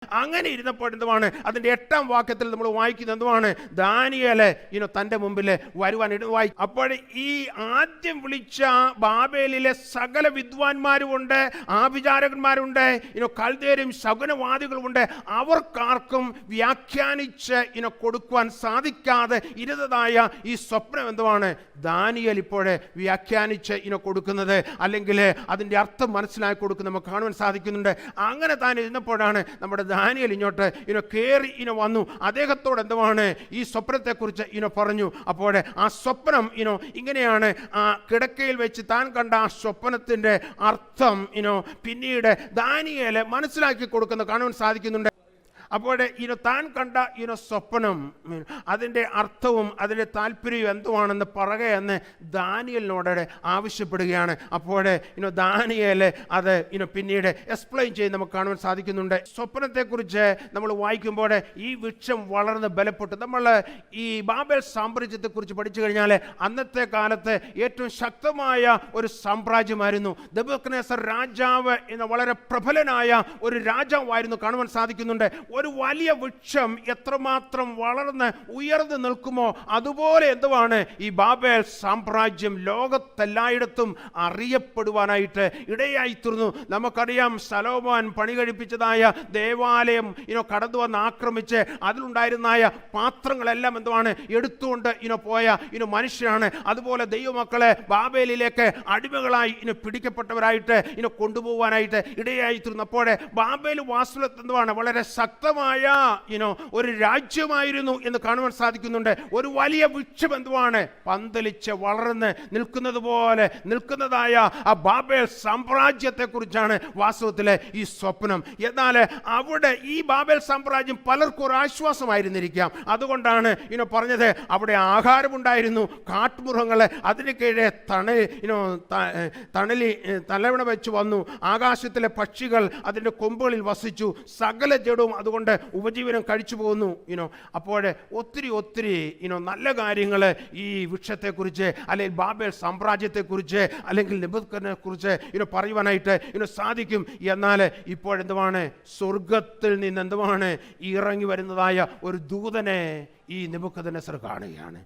അങ്ങനെ ഇരുന്നപ്പോൾ എന്തുവാണ് അതിൻ്റെ 8-ാം വാക്യത്തിൽ നമ്മൾ വായിക്കുന്നത് എന്തുവാണ്? ദാനിയേൽ തൻ്റെ മുമ്പിൽ വരുവാൻ ഇടവായി. അപ്പോൾ ഈ ആദ്യം വിളിച്ച ബാബേലിലെ സകല വിദ്വാൻമാരുമുണ്ട്, ആഭിചാരകന്മാരുണ്ട്, കൽദേരും ശകുനവാദികളുമുണ്ട്. അവർക്കാർക്കും വ്യാഖ്യാനിച്ച് കൊടുക്കുവാൻ സാധിക്കാതെ ഇരുന്നതായ ഈ സ്വപ്നം എന്തുവാണ് ദാനിയേൽ ഇപ്പോഴേ വ്യാഖ്യാനിച്ച് കൊടുക്കുന്നത്, അല്ലെങ്കിൽ അതിൻ്റെ അർത്ഥം മനസ്സിലാക്കി കൊടുക്കുന്നത് നമുക്ക് കാണുവാൻ സാധിക്കുന്നുണ്ട്. അങ്ങനെ താൻ ഇരുന്നപ്പോഴാണ് നമ്മുടെ ദാനിയേൽ ഇങ്ങോട്ട് കയറി വന്നു. അദ്ദേഹത്തോട് എന്തുവാണ് ഈ സ്വപ്നത്തെക്കുറിച്ച് പറഞ്ഞു. അപ്പോൾ ആ സ്വപ്നം ഇങ്ങനെയാണ്. ആ കിടക്കയിൽ വെച്ച് താൻ കണ്ട ആ സ്വപ്നത്തിൻ്റെ അർത്ഥം പിന്നീട് ദാനിയേൽ മനസ്സിലാക്കി കൊടുക്കുന്നത് കാണുവാൻ സാധിക്കുന്നുണ്ട്. അപ്പോൾ താൻ കണ്ട സ്വപ്നം, അതിൻ്റെ അർത്ഥവും അതിൻ്റെ താല്പര്യവും എന്തുവാണെന്ന് പറയുകയെന്ന് ദാനിയേലിനോട് ആവശ്യപ്പെടുകയാണ്. അപ്പോൾ ദാനിയേൽ അത് പിന്നീട് എക്സ്പ്ലെയിൻ ചെയ്ത് നമുക്ക് കാണുവാൻ സാധിക്കുന്നുണ്ട്. സ്വപ്നത്തെക്കുറിച്ച് നമ്മൾ വായിക്കുമ്പോൾ ഈ വൃക്ഷം വളർന്ന് ബലപ്പെട്ടു. നമ്മൾ ഈ ബാബേൽ സാമ്രാജ്യത്തെക്കുറിച്ച് പഠിച്ചു കഴിഞ്ഞാൽ അന്നത്തെ കാലത്ത് ഏറ്റവും ശക്തമായ ഒരു സാമ്രാജ്യമായിരുന്നു. നെബൂഖദ്നേസർ രാജാവ് എന്ന വളരെ പ്രബലനായ ഒരു രാജാവായിരുന്നു കാണുവാൻ സാധിക്കുന്നുണ്ട്. ഒരു വലിയ വൃക്ഷം എത്രമാത്രം വളർന്ന് ഉയർന്നു നിൽക്കുമോ അതുപോലെ എന്തുവാണ് ഈ ബാബേൽ സാമ്രാജ്യം ലോകത്തെല്ലായിടത്തും അറിയപ്പെടുവാനായിട്ട് ഇടയായിത്തീർന്നു. നമുക്കറിയാം, ശലോമോൻ പണി കഴിപ്പിച്ചതായ ദേവാലയം കടന്നു വന്ന് ആക്രമിച്ച് അതിലുണ്ടായിരുന്നായ പാത്രങ്ങളെല്ലാം എന്തുവാണ് എടുത്തുകൊണ്ട് പോയ മനുഷ്യരാണ്. അതുപോലെ ദൈവമക്കളെ ബാബേലിലേക്ക് അടിമകളായി പിടിക്കപ്പെട്ടവരായിട്ട് കൊണ്ടുപോകാനായിട്ട് ഇടയായിത്തീർന്നു. അപ്പോൾ ബാബേൽ വാസ്തവത്തിൽ എന്തുവാണ് വളരെ ശക്തമായ ഒരു രാജ്യമായിരുന്നു എന്ന് കാണുവാൻ സാധിക്കുന്നുണ്ട്. ഒരു വലിയ വൃക്ഷം എന്തുവാണ് പന്തലിച്ച് വളർന്ന് നിൽക്കുന്നത് പോലെ നിൽക്കുന്നതായ ആ ബാബേൽ സാമ്രാജ്യത്തെ കുറിച്ചാണ് വാസ്തവത്തിലെ ഈ സ്വപ്നം. എന്നാൽ അവിടെ ഈ ബാബേൽ സാമ്രാജ്യം പലർക്കും ഒരു ആശ്വാസമായിരുന്നിരിക്കാം. അതുകൊണ്ടാണ് പറഞ്ഞത് അവിടെ ആഹാരമുണ്ടായിരുന്നു, കാട്ടുമൃഗങ്ങളെ അതിന് കീഴെ തലവണ വെച്ച് വന്നു, ആകാശത്തിലെ പക്ഷികൾ അതിൻ്റെ കൊമ്പുകളിൽ വസിച്ചു, സകല ജഡവും അതുകൊണ്ട് ഉപജീവനം കഴിച്ചു പോകുന്നു. അപ്പോൾ ഒത്തിരി നല്ല കാര്യങ്ങൾ ഈ വൃക്ഷത്തെക്കുറിച്ച് അല്ലെങ്കിൽ ബാബേൽ സാമ്രാജ്യത്തെക്കുറിച്ച് അല്ലെങ്കിൽ നെബൂഖദ്നേസറിനെക്കുറിച്ച് പറയുവാനായിട്ട് സാധിക്കും. എന്നാൽ ഇപ്പോഴെന്തുവാണ് സ്വർഗത്തിൽ നിന്ന് എന്തുവാണ് ഇറങ്ങി വരുന്നതായ ഒരു ദൂതനെ ഈ നെബൂഖദ്നേസർ കാണുകയാണ്.